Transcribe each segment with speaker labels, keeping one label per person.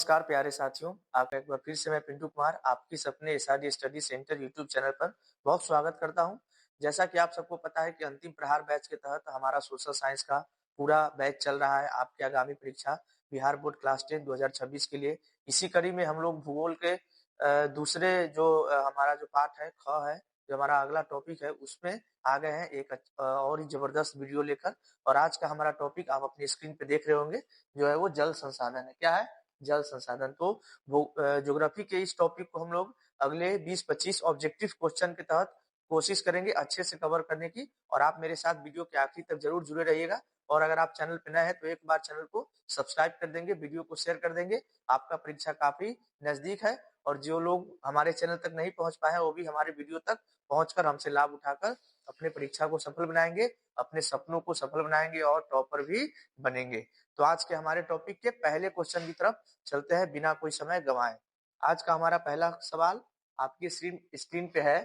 Speaker 1: नमस्कार प्यारे साथियों, आपका एक बार फिर से मैं पिंटू कुमार आपकी अपने SRD study centre YouTube channel पर बहुत स्वागत करता हूं। जैसा कि आप सबको पता है कि अंतिम प्रहार बैच के तहत हमारा सोशल साइंस का पूरा बैच चल रहा है आपकी आगामी परीक्षा बिहार बोर्ड क्लास 10 2026 के लिए। इसी कड़ी में हम लोग भूगोल के दूसरे जो हमारा जो पाठ है ख है, जो हमारा अगला टॉपिक है उसमें आ गए हैं एक और ही जबरदस्त वीडियो लेकर। और आज का हमारा टॉपिक आप अपनी स्क्रीन पे देख रहे होंगे, जो है वो जल संसाधन है। क्या है? जल संसाधन। तो वो ज्योग्राफी के इस टॉपिक को हम लोग अगले 20-25 ऑब्जेक्टिव क्वेश्चन के तहत कोशिश करेंगे अच्छे से कवर करने की। और आप मेरे साथ वीडियो के आखिर तक जरूर जुड़े रहिएगा। और अगर आप चैनल पे नए हैं तो एक बार चैनल को सब्सक्राइब कर देंगे, वीडियो को शेयर कर देंगे। आपका परीक्षा काफी नजदीक है और जो लोग हमारे चैनल तक नहीं पहुंच पाए हैं वो भी हमारे वीडियो तक पहुंचकर हमसे लाभ उठाकर अपने परीक्षा को सफल बनाएंगे, अपने सपनों को सफल बनाएंगे और टॉपर भी बनेंगे। तो आज के हमारे टॉपिक के पहले क्वेश्चन की तरफ चलते हैं बिना कोई समय गंवाए। आज का हमारा पहला सवाल आपकी स्क्रीन पे है।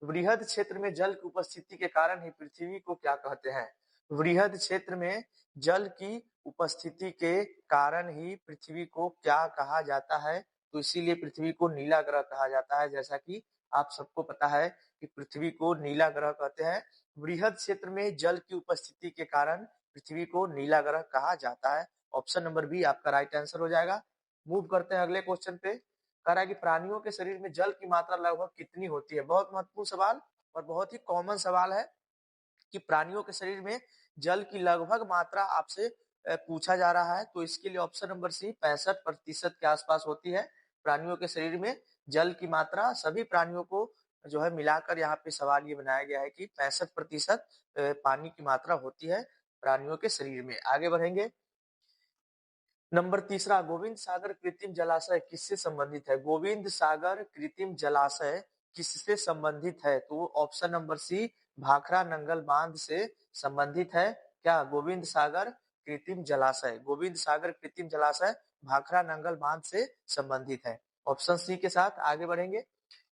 Speaker 1: वृहद क्षेत्र में जल की उपस्थिति के कारण ही पृथ्वी को क्या कहते हैं? वृहद क्षेत्र में जल की उपस्थिति के कारण ही पृथ्वी को क्या कहा जाता है? तो इसीलिए पृथ्वी को नीला ग्रह कहा जाता है। जैसा कि आप सबको पता है कि पृथ्वी को नीला ग्रह कहते हैं। वृहद क्षेत्र में जल की उपस्थिति के कारण पृथ्वी को नीला ग्रह कहा जाता है। ऑप्शन नंबर बी आपका राइट आंसर हो जाएगा। मूव करते हैं अगले क्वेश्चन पे। कह रहा है कि प्राणियों के शरीर में जल की मात्रा लगभग कितनी होती है? बहुत महत्वपूर्ण सवाल और बहुत ही कॉमन सवाल है कि प्राणियों के शरीर में जल की लगभग मात्रा आपसे पूछा जा रहा है। तो इसके लिए ऑप्शन नंबर सी 65% के आसपास होती है। प्राणियों के शरीर में जल की मात्रा सभी प्राणियों को जो है मिलाकर यहाँ पे सवाल ये बनाया गया है कि 65% पानी की मात्रा होती है प्राणियों के शरीर में। आगे बढ़ेंगे। नंबर तीसरा, गोविंद सागर कृत्रिम जलाशय किससे संबंधित है? गोविंद सागर कृत्रिम जलाशय किससे संबंधित है? तो option number C Bhakra Nangal बांध से संबंधित है। क्या? गोविंद सागर कृत्रिम जलाशय। गोविंद सागर कृत्रिम जलाशय भाखड़ा नंगल बांध से संबंधित है। ऑप्शन सी के साथ आगे बढ़ेंगे।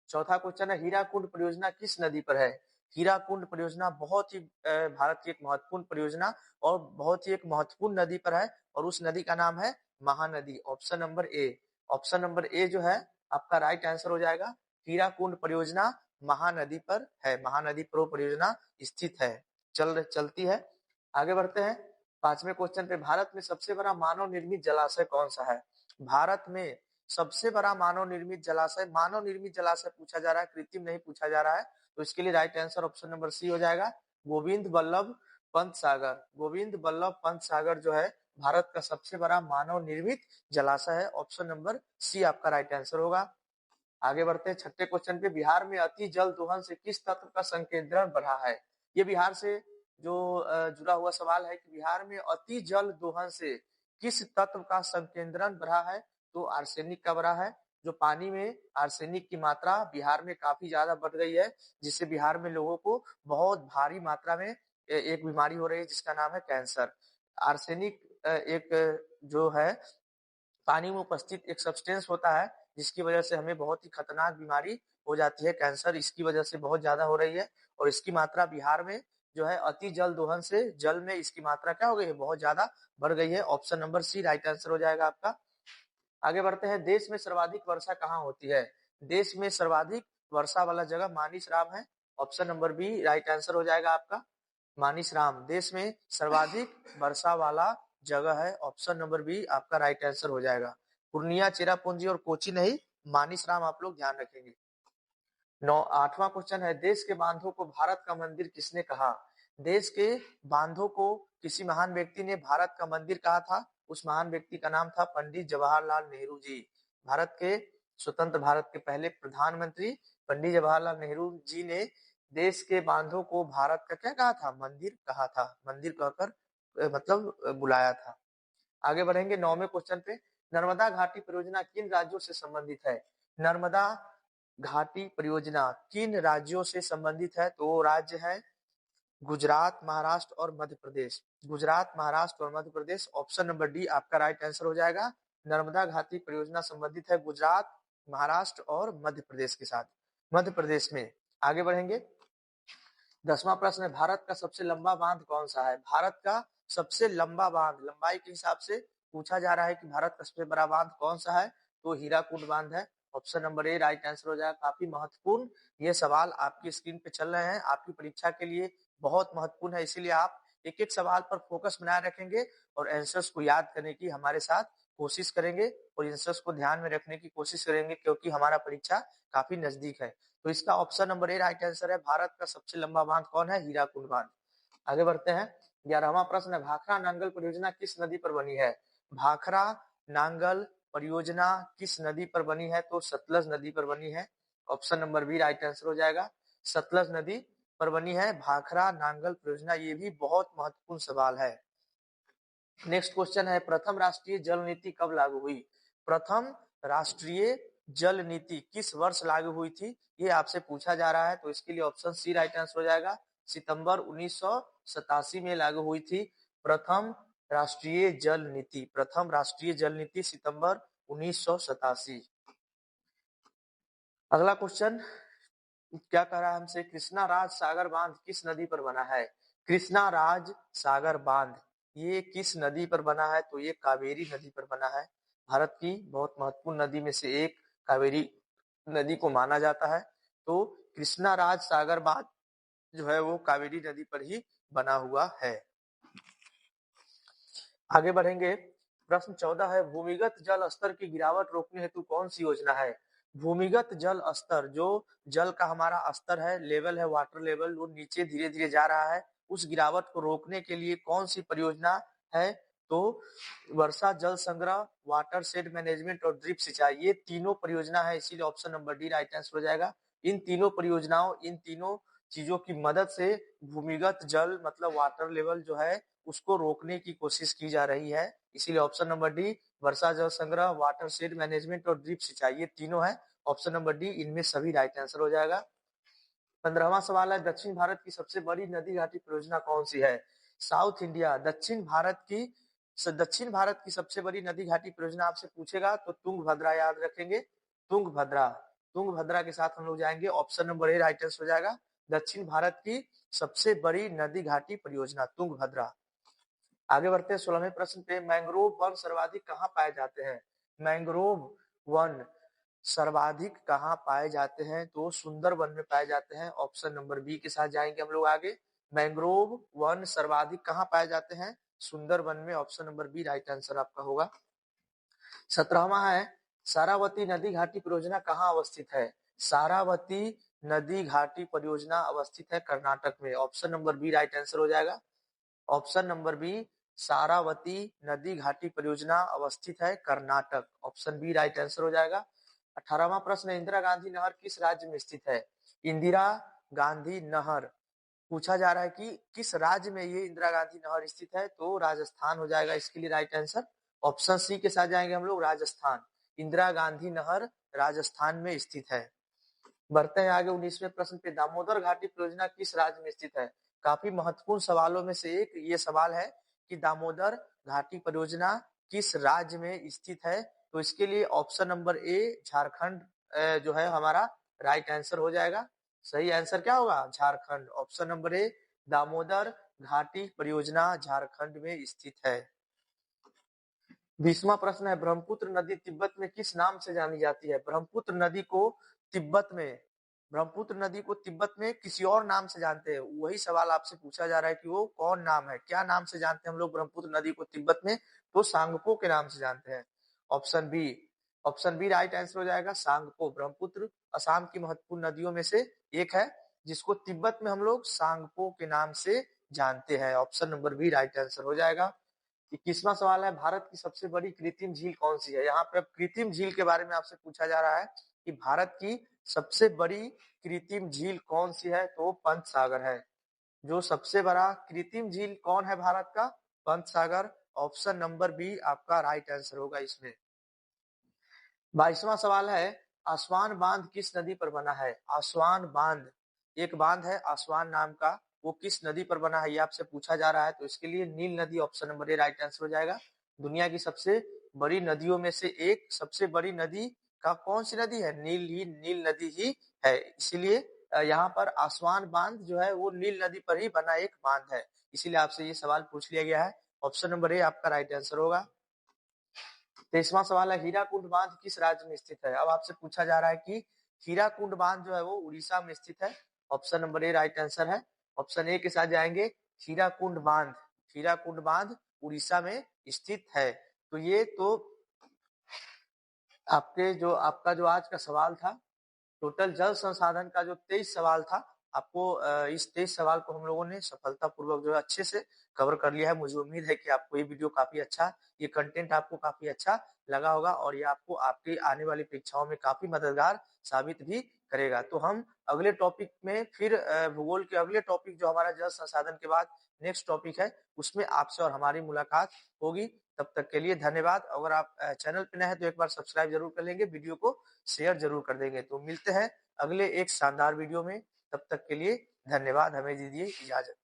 Speaker 1: चौथा क्वेश्चन है, हीराकुंड परियोजना किस नदी पर है? हीराकुंड परियोजना बहुत ही भारत की एक महत्वपूर्ण परियोजना और बहुत ही एक महत्वपूर्ण नदी पर है और उस नदी का नाम है Mahanadi. Option number A. Option number A जो है आपका राइट आंसर हो जाएगा। हीराकुंड परियोजना महानदी पर है, महानदी पर वो परियोजना स्थित है। चलती है। आगे बढ़ते हैं पांचवें क्वेश्चन पे। भारत में सबसे बड़ा मानव निर्मित जलाशय कौन सा है? भारत में सबसे बड़ा मानव निर्मित जलाशय पूछा जा रहा है, कृत्रिम नहीं पूछा जा रहा है। तो इसके लिए right answer option number C हो जाएगा, गोविंद बल्लभ पंत सागर। गोविंद बल्लभ पंत सागर जो है भारत का सबसे बड़ा मानव निर्मित जलाशय है। ऑप्शन नंबर सी आपका राइट आंसर होगा। आगे बढ़ते हैं छठे क्वेश्चन पे। बिहार में अति जल दोहन से किस तत्व का संकेंद्रण बढ़ा है? ये बिहार से जो जुड़ा हुआ सवाल है कि बिहार में अति जल दोहन से किस तत्व का संकेंद्रण बढ़ा है? तो आर्सेनिक का बढ़ा है। जो पानी में आर्सेनिक की मात्रा बिहार में काफी ज्यादा बढ़ गई है, जिससे बिहार में लोगों को बहुत भारी मात्रा में एक बीमारी हो रही है जिसका नाम है कैंसर। आर्सेनिक एक जो है पानी में उपस्थित एक सब्सटेंस होता है जिसकी वजह से हमें बहुत ही खतरनाक बीमारी हो जाती है, कैंसर इसकी वजह से बहुत ज्यादा हो रही है। और इसकी मात्रा बिहार में जो है अति जल दोहन से जल में इसकी मात्रा क्या हो गई है? बहुत ज्यादा बढ़ गई है। Option number C right answer हो जाएगा आपका। आगे बढ़ते हैं। देश में सर्वाधिक वर्षा कहाँ होती है? देश में सर्वाधिक वर्षा वाला जगह मानिसराम है। Option number B right answer हो जाएगा आपका। मानिसराम देश में सर्वाधिक वर्षा वाला जगह है। ऑप्शन नंबर बी आपका राइट आंसर हो जाएगा। पूर्णिया, चेरापूंजी और कोची नहीं, मानिसराम आप लोग ध्यान रखेंगे। आठवां क्वेश्चन है, देश के बांधों को भारत का मंदिर किसने कहा? देश के बांधों को किसी महान व्यक्ति ने भारत का मंदिर कहा था। उस महान व्यक्ति का नाम था पंडित जवाहरलाल नेहरू जी। भारत के स्वतंत्र भारत के पहले प्रधानमंत्री पंडित जवाहरलाल नेहरू जी ने देश के बांधों को भारत का क्या कहा था? मंदिर कहा था। मंदिर कहकर मतलब बुलाया था। आगे बढ़ेंगे नौवें क्वेश्चन पे। नर्मदा घाटी परियोजना किन राज्यों से संबंधित है? नर्मदा घाटी परियोजना किन राज्यों से संबंधित है? तो राज्य है गुजरात, महाराष्ट्र और मध्य प्रदेश। गुजरात, महाराष्ट्र और Madhya Pradesh. Option number D आपका राइट आंसर हो जाएगा। नर्मदा घाटी परियोजना संबंधित है गुजरात, महाराष्ट्र और मध्य प्रदेश के साथ। मध्य प्रदेश में। आगे बढ़ेंगे। 10वां प्रश्न है, भारत का सबसे लंबा बांध कौन सा है? भारत का सबसे लंबा बांध लंबाई के हिसाब से पूछा जा रहा है कि भारत का सबसे बड़ा बांध कौन सा है, तो हीराकुड बांध है। Option number A right answer हो जाएगा। काफी महत्वपूर्ण ये सवाल आपकी स्क्रीन पे चल रहे हैं, आपकी परीक्षा के लिए बहुत महत्वपूर्ण है, इसीलिए आप एक एक सवाल पर फोकस बनाए रखेंगे और आंसर्स को याद करने की हमारे साथ कोशिश करेंगे और आंसर्स को ध्यान में रखने की कोशिश करेंगे, क्योंकि हमारा परीक्षा काफी नजदीक है। तो इसका option number A right answer है। भारत का सबसे लंबा बांध कौन है? हीराकुड बांध। आगे बढ़ते हैं। 11वां प्रश्न है, भाखड़ा नांगल परियोजना किस नदी पर बनी है? भाखड़ा नांगल परियोजना किस नदी पर बनी है? तो सतलज नदी पर बनी है। Option number B right answer हो जाएगा। सतलज नदी पर बनी है भाखड़ा नांगल परियोजना। ये भी बहुत महत्वपूर्ण सवाल है। नेक्स्ट क्वेश्चन है, प्रथम राष्ट्रीय जल नीति कब लागू हुई? प्रथम राष्ट्रीय जल नीति किस वर्ष लागू हुई थी? ये आपसे पूछा जा रहा है, तो इसके लिए ऑप्शन सी राइट आंसर हो जाएगा। सितंबर 1987 में लागू हुई थी प्रथम राष्ट्रीय जल नीति। प्रथम राष्ट्रीय जल नीति सितंबर 1987। अगला क्वेश्चन क्या कह रहा है हमसे, कृष्णा राज सागर बांध किस नदी पर बना है? कृष्णा राज सागर बांध ये किस नदी पर बना है? तो ये कावेरी नदी पर बना है। भारत की बहुत महत्वपूर्ण नदी में से एक कावेरी नदी को माना जाता है। तो कृष्णा राज सागर बांध जो है वो कावेरी नदी पर ही बना हुआ है। आगे बढ़ेंगे। प्रश्न 14 है, भूमिगत जल स्तर की गिरावट रोकने हेतु कौन सी योजना है? भूमिगत जल स्तर, जो जल का हमारा स्तर है, लेवल है, वाटर लेवल, वो नीचे धीरे धीरे जा रहा है, उस गिरावट को रोकने के लिए कौन सी परियोजना है? तो वर्षा जल संग्रह, वाटर शेड मैनेजमेंट और ड्रिप सिंचाई, ये तीनों परियोजना है, इसीलिए option number D right answer हो जाएगा। इन तीनों परियोजनाओं, इन तीनों चीजों की मदद से भूमिगत जल मतलब वाटर लेवल जो है उसको रोकने की कोशिश की जा रही है, इसीलिए ऑप्शन नंबर डी वर्षा जल संग्रह, वाटर शेड मैनेजमेंट और ड्रिप सिंचाई, ये तीनों है। ऑप्शन नंबर डी इनमें सभी राइट आंसर हो जाएगा। 15वां सवाल है, दक्षिण भारत की सबसे बड़ी नदी घाटी परियोजना कौन सी है? साउथ इंडिया दक्षिण भारत की सबसे बड़ी नदी घाटी परियोजना आपसे पूछेगा तो तुंगभद्रा याद रखेंगे। तुंगभद्रा के साथ हम लोग जाएंगे। Option number A right answer हो जाएगा। दक्षिण भारत की सबसे बड़ी नदी घाटी परियोजना तुंगभद्रा। आगे बढ़ते हैं 16वें प्रश्न पे, मैंग्रोव वन सर्वाधिक कहाँ पाए जाते हैं? मैंग्रोव वन सर्वाधिक कहाँ पाए जाते हैं? तो सुंदरवन में पाए जाते हैं। ऑप्शन नंबर बी के साथ जाएंगे हम लोग आगे। मैंग्रोव वन सर्वाधिक कहाँ पाए जाते हैं? सुंदरवन में। Option number B right answer आपका होगा। 17वां है, सारावती नदी घाटी परियोजना कहाँ अवस्थित है? सारावती नदी घाटी परियोजना अवस्थित है कर्नाटक में। Option number B right answer हो जाएगा। ऑप्शन नंबर बी सारावती नदी घाटी परियोजना अवस्थित है Karnataka. Option B right answer हो जाएगा। 18वां प्रश्न, इंदिरा गांधी नहर किस राज्य में स्थित है? इंदिरा गांधी नहर पूछा जा रहा है कि किस राज्य में ये इंदिरा गांधी नहर स्थित है? तो राजस्थान हो जाएगा इसके लिए राइट आंसर। ऑप्शन सी के साथ जाएंगे हम लोग, राजस्थान। इंदिरा गांधी नहर राजस्थान में स्थित है। बढ़ते हैं आगे 19वें प्रश्न पे, दामोदर घाटी परियोजना किस राज्य में स्थित है? काफी महत्वपूर्ण सवालों में से एक ये सवाल है कि दामोदर घाटी परियोजना किस राज्य में स्थित है? तो इसके लिए ऑप्शन नंबर ए झारखंड जो है हमारा राइट आंसर हो जाएगा। सही आंसर क्या होगा? Jharkhand. Option number A Damodar घाटी परियोजना झारखंड में स्थित है। 20वां प्रश्न है, ब्रह्मपुत्र नदी तिब्बत में किस नाम से जानी जाती है? ब्रह्मपुत्र नदी को तिब्बत में किसी और नाम से जानते हैं। वही सवाल आपसे पूछा जा रहा है कि वो कौन नाम है, क्या नाम से जानते हैं हम लोग ब्रह्मपुत्र नदी को तिब्बत में? तो सांगपो के नाम से जानते हैं। ऑप्शन बी राइट आंसर हो जाएगा। सांगपो। ब्रह्मपुत्र असम की महत्वपूर्ण नदियों में से एक है जिसको तिब्बत में हम लोग सांगपो के नाम से जानते हैं। Option number B right answer हो जाएगा। 21वां सवाल है, भारत की सबसे बड़ी कृत्रिम झील कौन सी है? यहाँ पे कृत्रिम झील के बारे में आपसे पूछा जा रहा है कि भारत की सबसे बड़ी कृत्रिम झील कौन सी है? तो पंत सागर है। जो सबसे बड़ा कृत्रिम झील कौन है भारत का? Pant Sagar. Option number B आपका राइट आंसर होगा इसमें। 22वां सवाल है, आसवान बांध किस नदी पर बना है? आसवान बांध एक बांध है आसवान नाम का, वो किस नदी पर बना है ये आपसे पूछा जा रहा है। तो इसके लिए नील नदी। Option number A right answer हो जाएगा। दुनिया की सबसे बड़ी नदियों में से एक, सबसे बड़ी नदी का कौन सी नदी है? नील नदी ही है। इसीलिए यहाँ पर आसवान बांध जो है वो नील नदी पर ही बना एक बांध है, इसीलिए आपसे ये सवाल पूछ लिया गया है। ऑप्शन नंबर ए आपका राइट आंसर होगा। 23वां सवाल है, हीराकुंड बांध किस राज्य में स्थित है? अब आपसे पूछा जा रहा है कि हीराकुंड बांध जो है वो उड़ीसा में स्थित है। Option number A right answer है। ऑप्शन ए के साथ जाएंगे, हीराकुंड बांध, हीराकुंड बांध उड़ीसा में स्थित है। तो ये तो आपका जो आज का सवाल था, टोटल जल संसाधन का जो 23 सवाल था, आपको इस 23 सवाल को हम लोगों ने सफलतापूर्वक जो है अच्छे से कवर कर लिया है। मुझे उम्मीद है कि आपको ये वीडियो काफी अच्छा, ये कंटेंट आपको काफी अच्छा लगा होगा और ये आपको आपकी आने वाली परीक्षाओं में काफी मददगार साबित भी करेगा। तो हम अगले टॉपिक में फिर भूगोल के अगले टॉपिक जो हमारा जल संसाधन के बाद नेक्स्ट टॉपिक है, उसमें आपसे और हमारी मुलाकात होगी। तब तक के लिए धन्यवाद। अगर आप चैनल पे नए हैं तो एक बार सब्सक्राइब जरूर कर लेंगे, वीडियो को शेयर जरूर कर देंगे। तो मिलते हैं अगले एक शानदार वीडियो में, तब तक के लिए धन्यवाद। हमें दीजिए इजाजत।